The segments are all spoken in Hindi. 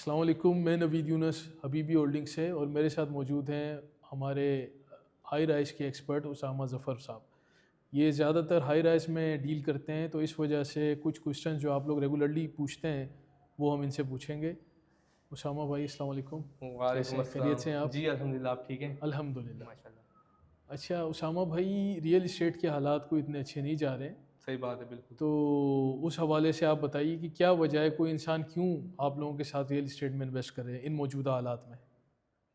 अस्सलाम वालेकुम। मैं नवीद यूनुस हबीबी होल्डिंग से और मेरे साथ मौजूद हैं हमारे हाई राइज़ के एक्सपर्ट उसामा ज़फ़र साहब। ये ज़्यादातर हाई राइज़ में डील करते हैं, तो इस वजह से कुछ क्वेश्चन जो आप लोग रेगुलरली पूछते हैं वो हम इनसे पूछेंगे। उसामा भाई अस्सलाम वालेकुम, कैसे वालेकुम हैं? खैरियत से हैं अस्सलाम। आप? जी, अल्हम्दुलिल्लाह, आप ठीक हैं? अल्हम्दुलिल्लाह। माशाल्लाह। अच्छा उसामा भाई, रियल इस्टेट के हालात कोई इतने अच्छे नहीं जा रहे, सही बात है, बिल्कुल। तो उस हवाले से आप बताइए कि क्या वजह है, कोई इंसान क्यों आप लोगों के साथ रियल इस्टेट में इन्वेस्ट करे इन मौजूदा हालात में?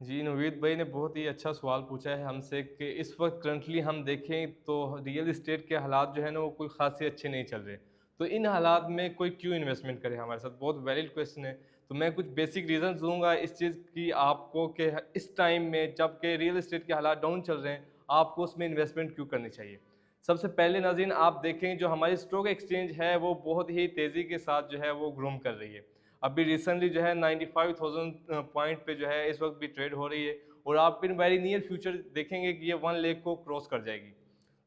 जी, नवीद भाई ने बहुत ही अच्छा सवाल पूछा है हमसे कि इस वक़्त करंटली हम देखें तो रियल एस्टेट के हालात जो है ना वो कोई ख़ास अच्छे नहीं चल रहे। तो इन हालात में कोई क्यों इन्वेस्टमेंट करे हमारे साथ? बहुत वैलिड क्वेश्चन है। तो मैं कुछ बेसिक रीज़न्स दूँगा इस चीज़ की आपको कि इस टाइम में जबकि रियल एस्टेट के हालात डाउन चल रहे हैं, आपको उसमें इन्वेस्टमेंट क्यों करनी चाहिए? सबसे पहले नाज़रीन आप देखें जो हमारी स्टॉक एक्सचेंज है वो बहुत ही तेज़ी के साथ जो है वो ग्रूम कर रही है। अभी रिसेंटली जो है 95,000 पॉइंट पे जो है इस वक्त भी ट्रेड हो रही है और आप इन वेरी नियर फ्यूचर देखेंगे कि ये 1 लाख को क्रॉस कर जाएगी,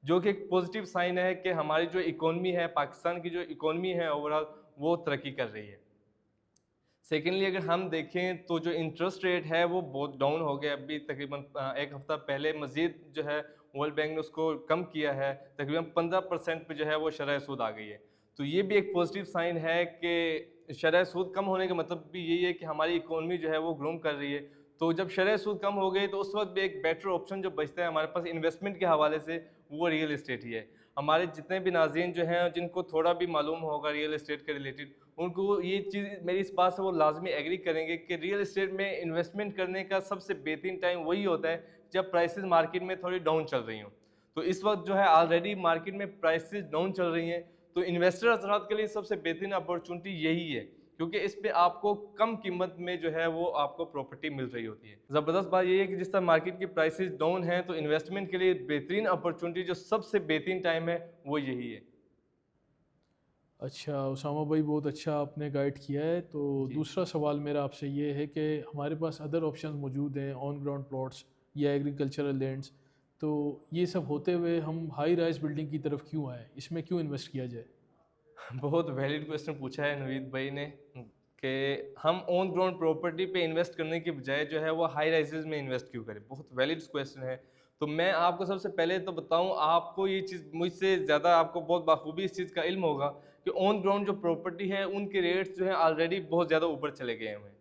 जो कि एक पॉजिटिव साइन है कि हमारी जो इकोनॉमी है, पाकिस्तान की जो इकोनॉमी है ओवरऑल वो तरक्की कर रही है। सेकेंडली अगर हम देखें तो जो इंटरेस्ट रेट है वो बहुत डाउन हो गया, अभी तकरीबन 1 हफ्ता पहले मज़ीद जो है वर्ल्ड बैंक ने उसको कम किया है, तकरीबन 15% पे जो है वो शरह सूद आ गई है। तो ये भी एक पॉजिटिव साइन है कि शरह सूद कम होने का मतलब भी यही है कि हमारी इकोनॉमी जो है वो ग्रूम कर रही है। तो जब शरह सूद कम हो गई तो उस वक्त भी एक बेटर ऑप्शन जो बचता है हमारे पास इन्वेस्टमेंट के हवाले से, वो रियल इस्टेट ही है। हमारे जितने भी नाज़रीन जो हैं जिनको थोड़ा भी मालूम होगा रियल इस्टेट के रिलेटेड, उनको ये चीज़ मेरी इस बात से वो लाजमी एग्री करेंगे कि रियल इस्टेट में इन्वेस्टमेंट करने का सबसे बेहतरीन टाइम वही होता है जब प्राइसेस मार्केट में थोड़ी डाउन चल रही हों। तो इस वक्त जो है ऑलरेडी मार्केट में प्राइसेस डाउन चल रही हैं, तो इन्वेस्टर हज़रात के लिए सबसे बेहतरीन अपॉर्चुनिटी यही है, क्योंकि इस पे आपको कम कीमत में जो है वो आपको प्रॉपर्टी मिल रही होती है। ज़बरदस्त बात ये है कि जिस तरह मार्केट की प्राइसेस डाउन हैं, तो इन्वेस्टमेंट के लिए बेहतरीन अपॉर्चुनिटी जो सबसे बेहतरीन टाइम है वो यही है। अच्छा उसामा भाई, बहुत अच्छा आपने गाइड किया है। तो जी। दूसरा सवाल मेरा आपसे ये है कि हमारे पास अदर ऑप्शंस मौजूद हैं, ऑन ग्राउंड प्लॉट्स या एग्रीकल्चरल लैंड्स, तो ये सब होते हुए हम हाई राइज बिल्डिंग की तरफ क्यों आए, इसमें क्यों इन्वेस्ट किया जाए? बहुत वैलिड क्वेश्चन पूछा है नवीद भाई ने कि हम ऑन ग्राउंड प्रॉपर्टी पे इन्वेस्ट करने के बजाय जो है वो हाई राइजेस में इन्वेस्ट क्यों करें। बहुत वैलिड क्वेश्चन है। तो मैं आपको सबसे पहले तो बताऊं, आपको ये चीज़ मुझसे ज़्यादा आपको बहुत बाखूबी इस चीज़ का इल्म होगा कि ऑन ग्राउंड जो प्रॉपर्टी है उनके रेट्स जो है ऑलरेडी बहुत ज़्यादा ऊपर चले गए हैं।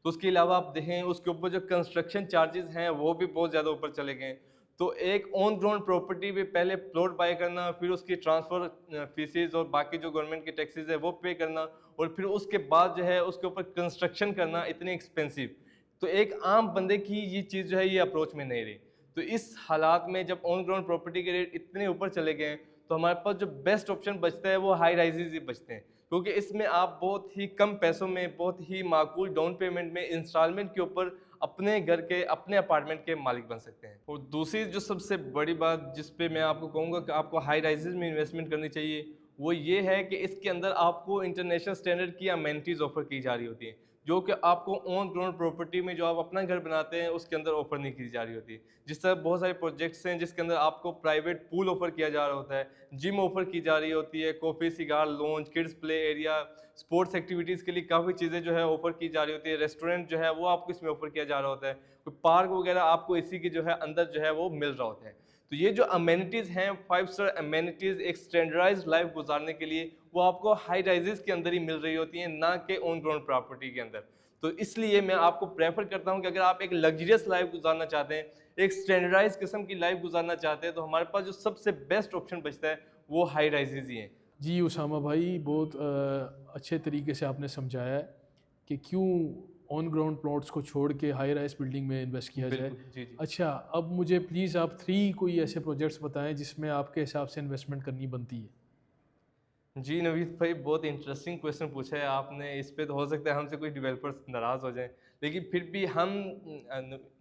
तो उसके अलावा आप देखें उसके ऊपर जो कंस्ट्रक्शन चार्जेस हैं वो भी बहुत ज़्यादा ऊपर चले गए हैं। तो एक ऑन ग्राउंड प्रॉपर्टी पे पहले प्लॉट बाय करना, फिर उसकी ट्रांसफ़र फीसेस और बाकी जो गवर्नमेंट के टैक्सेस है वो पे करना, और फिर उसके बाद जो है उसके ऊपर कंस्ट्रक्शन करना इतने एक्सपेंसिव, तो एक आम बंदे की ये चीज़ जो है ये अप्रोच में नहीं रही। तो इस हालात में जब ऑन ग्राउंड प्रॉपर्टी के रेट इतने ऊपर चले गए हैं, तो हमारे पास जो बेस्ट ऑप्शन बचता है वो हाई राइजेज ही बचते हैं, क्योंकि इसमें आप बहुत ही कम पैसों में, बहुत ही माकूल डाउन पेमेंट में, इंस्टॉलमेंट के ऊपर अपने घर के, अपने अपार्टमेंट के मालिक बन सकते हैं। और दूसरी जो सबसे बड़ी बात जिस पे मैं आपको कहूँगा कि आपको हाई राइजेज में इन्वेस्टमेंट करनी चाहिए, वो ये है कि इसके अंदर आपको इंटरनेशनल स्टैंडर्ड की अमेनिटीज़ ऑफर की जा रही होती हैं, जो कि आपको ऑन ग्राउंड प्रॉपर्टी में जो आप अपना घर बनाते हैं उसके अंदर ऑफर नहीं की जा रही होती। जिस तरह बहुत सारे प्रोजेक्ट्स हैं जिसके अंदर आपको प्राइवेट पूल ऑफर किया जा रहा होता है, जिम ऑफर की जा रही होती है, coffee cigar launch, kids play area, sports activities के लिए काफ़ी चीज़ें जो है ऑफर की जा रही होती है, रेस्टोरेंट जो है वो आपको इसमें ऑफर किया जा रहा होता है, कोई पार्क वगैरह आपको इसी के जो है अंदर जो है वो मिल रहा होता है। तो ये जो अमेनिटीज़ हैं, 5 स्टार अमेनिटीज़ एक स्टैंडर्डाइज्ड लाइफ गुजारने के लिए, वो आपको हाई राइजेस के अंदर ही मिल रही होती हैं, ना कि ऑन ग्राउंड प्रॉपर्टी के अंदर। तो इसलिए मैं आपको प्रेफर करता हूं कि अगर आप एक लग्जरियस लाइफ गुजारना चाहते हैं, एक स्टैंडर्डाइज किस्म की लाइफ गुजारना चाहते हैं, तो हमारे पास जो सबसे बेस्ट ऑप्शन बचता है वो हाई राइजेज ही हैं। जी उसामा भाई, बहुत अच्छे तरीके से आपने समझाया है कि क्यों ऑन ग्राउंड प्लॉट्स को छोड़ के हाई राइज बिल्डिंग में इन्वेस्ट किया जाए। बिल्कुल, जी, जी। अच्छा, अब मुझे प्लीज़ आप 3 कोई ऐसे प्रोजेक्ट्स बताएं जिसमें आपके हिसाब से इन्वेस्टमेंट करनी बनती है। जी, नवीद भाई बहुत इंटरेस्टिंग क्वेश्चन पूछा है आपने। इस पे तो हो सकता है हमसे कुछ डेवलपर्स नाराज़ हो जाएँ, लेकिन फिर भी हम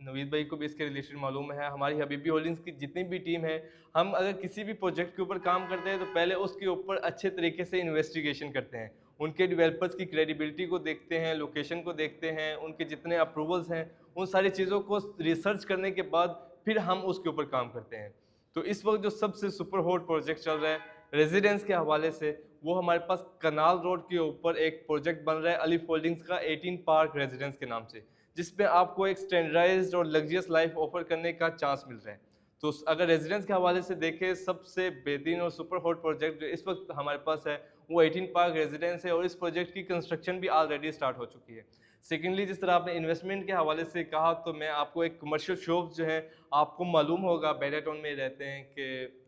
नवीद भाई को भी इसके रिलेटेड मालूम है। हमारी हबीबी होल्डिंग्स की जितनी भी टीम है, हम अगर किसी भी प्रोजेक्ट के ऊपर काम करते हैं तो पहले उसके ऊपर अच्छे तरीके से इन्वेस्टिगेशन करते हैं। उनके डेवलपर्स की क्रेडिबिलिटी को देखते हैं, लोकेशन को देखते हैं, उनके जितने अप्रूवल्स हैं, उन सारी चीज़ों को रिसर्च करने के बाद फिर हम उसके ऊपर काम करते हैं। तो इस वक्त जो सबसे सुपर हॉट प्रोजेक्ट चल रहा है रेजिडेंस के हवाले से, वो हमारे पास कनाल रोड के ऊपर एक प्रोजेक्ट बन रहा है अलीफ होल्डिंग्स का 18 पार्क रेजिडेंस के नाम से, जिसमें आपको एक स्टैंडर्डाइज्ड और लग्जरियस लाइफ ऑफर करने का चांस मिल रहा है। तो अगर रेजिडेंस के हवाले से देखें, सबसे बेहतरीन और सुपर हॉट प्रोजेक्ट जो इस वक्त हमारे पास है वो 18 पार्क रेजिडेंस है, और इस प्रोजेक्ट की कंस्ट्रक्शन भी ऑलरेडी स्टार्ट हो चुकी है। सेकेंडली, जिस तरह आपने इन्वेस्टमेंट के हवाले से कहा, तो मैं आपको एक कमर्शियल शॉप जो है, आपको मालूम होगा बैरिया टाउन में रहते हैं कि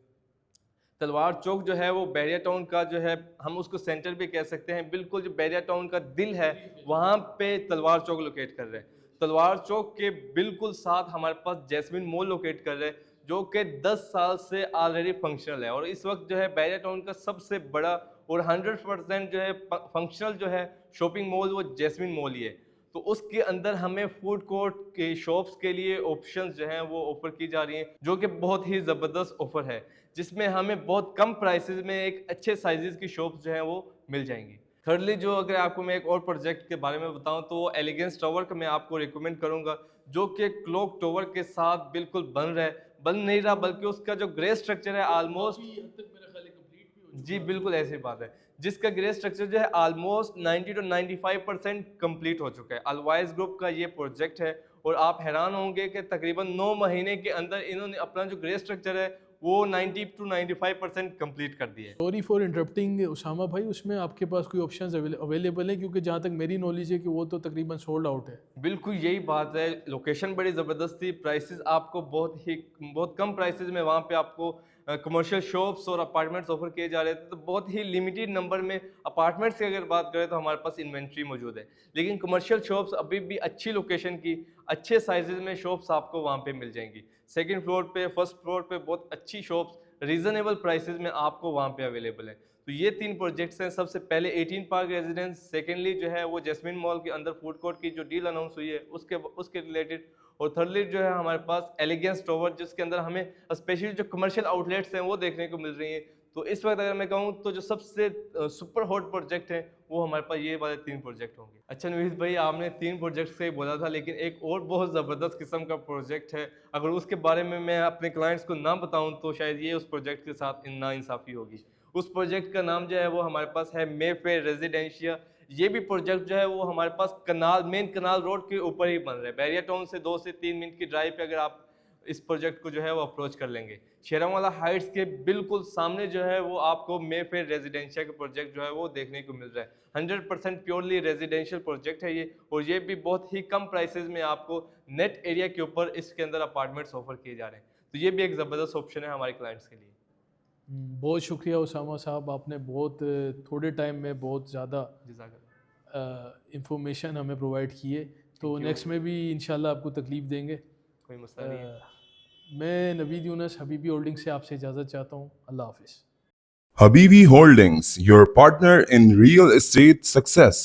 तलवार चौक जो है वो बैरिया टाउन का जो है, हम उसको सेंटर भी कह सकते हैं, बिल्कुल जो बैरिया टाउन का दिल है वहाँ पे तलवार चौक लोकेट कर रहे हैं। तलवार चौक के बिल्कुल साथ हमारे पास जैस्मिन मॉल लोकेट कर रहे हैं, जो कि 10 साल से ऑलरेडी फंक्शनल है, और इस वक्त जो है बैरिया टाउन का सबसे बड़ा और 100% जो है फंक्शनल जो है शॉपिंग मॉल वो जैस्मिन मॉल ही है। तो उसके अंदर हमें फूड कोर्ट के शॉप्स के लिए ऑप्शंस जो हैं वो ऑफर की जा रही हैं, जो कि बहुत ही ज़बरदस्त ऑफर है, जिसमें हमें बहुत कम प्राइसेस में एक अच्छे साइजेस की शॉप्स जो हैं वो मिल जाएंगी। थर्डली, जो अगर आपको मैं एक और प्रोजेक्ट के बारे में बताऊं, तो वो एलिगेंस टावर का मैं आपको रिकमेंड करूंगा, जो कि क्लॉक टावर के साथ बिल्कुल बन नहीं रहा, बल्कि उसका जो ग्रे स्ट्रक्चर है ऑलमोस्ट, जी बिल्कुल ऐसी बात है, जिसका ग्रे स्ट्रक्चर जो है ऑलमोस्ट 90 to 95% कंप्लीट हो चुका है। अलवाइज ग्रुप का ये प्रोजेक्ट है, और आप हैरान होंगे कि तकरीबन 9 महीने के अंदर इन्होंने अपना जो ग्रे स्ट्रक्चर है वो 90 to 95% कंप्लीट कर दिया है। सॉरी फॉर इंटरप्टिंग उसामा भाई, उसमें आपके पास कोई ऑप्शंस अवेलेबल हैं? क्योंकि जहाँ तक मेरी नॉलेज है कि वो तो तकरीबन सोल्ड आउट है। बिल्कुल यही बात है, लोकेशन बड़ी ज़बरदस्त थी, प्राइसेस आपको बहुत कम प्राइसेस में वहाँ पे आपको कमर्शियल शॉप्स और अपार्टमेंट्स ऑफर किए जा रहे थे। तो बहुत ही लिमिटेड नंबर में अपार्टमेंट्स की अगर बात करें तो हमारे पास इन्वेंट्री मौजूद है, लेकिन कमर्शियल शॉप्स अभी भी अच्छी लोकेशन की अच्छे साइजेस में शॉप्स आपको वहाँ पे मिल जाएंगी। सेकंड फ्लोर पे, फर्स्ट फ्लोर पे बहुत अच्छी शॉप्स रीजनेबल प्राइसेस में आपको वहाँ पे अवेलेबल है। तो ये 3 प्रोजेक्ट्स हैं। सबसे पहले 18 पार्क रेजिडेंस, सेकेंडली जो है वो जैस्मिन मॉल के अंदर फूड कोर्ट की जो डील अनाउंस हुई है उसके रिलेटेड, और थर्डली जो है हमारे पास एलिगेंस टावर, जिसके अंदर हमें स्पेशली जो कमर्शियल आउटलेट्स हैं वो देखने को मिल रही हैं। तो इस वक्त अगर मैं कहूँ तो जो सबसे सुपर हॉट प्रोजेक्ट है वो हमारे पास ये वाले 3 प्रोजेक्ट होंगे। अच्छा नवीद भाई, आपने 3 प्रोजेक्ट से ही बोला था, लेकिन एक और बहुत ज़बरदस्त किस्म का प्रोजेक्ट है, अगर उसके बारे में मैं अपने क्लाइंट्स को ना बताऊं तो शायद ये उस प्रोजेक्ट के साथ नाइंसाफ़ी होगी। उस प्रोजेक्ट का नाम जो है वो हमारे पास है मेफेयर रेजिडेंशिया। ये भी प्रोजेक्ट जो है वो हमारे पास मेन कनाल रोड के ऊपर ही बन रहा है। बैरिया टाउन से 2 से 3 मिनट की ड्राइव पे अगर आप इस प्रोजेक्ट को जो है वो अप्रोच कर लेंगे, शेरावाला हाइट्स के बिल्कुल सामने जो है वो आपको मेफेयर रेजिडेंशिया का प्रोजेक्ट जो है वो देखने को मिल रहा है। 100% प्योरली रेजिडेंशियल प्रोजेक्ट है ये, और ये भी बहुत ही कम प्राइसेस में आपको नेट एरिया के ऊपर इसके अंदर अपार्टमेंट्स ऑफर किए जा रहे हैं। तो ये भी एक ज़बरदस्त ऑप्शन है हमारे क्लाइंट्स के लिए। बहुत शुक्रिया उसामा साहब, आपने बहुत थोड़े टाइम में बहुत ज़्यादा इंफॉर्मेशन हमें प्रोवाइड किए। तो नेक्स्ट में भी इंशाल्लाह आपको तकलीफ़ देंगे। कोई मसला नहीं है। मैं नवीद यूनुस हबीबी होल्डिंग से आपसे इजाज़त चाहता हूँ। अल्लाह हाफिज़। Habibi Holdings, your partner in real estate success.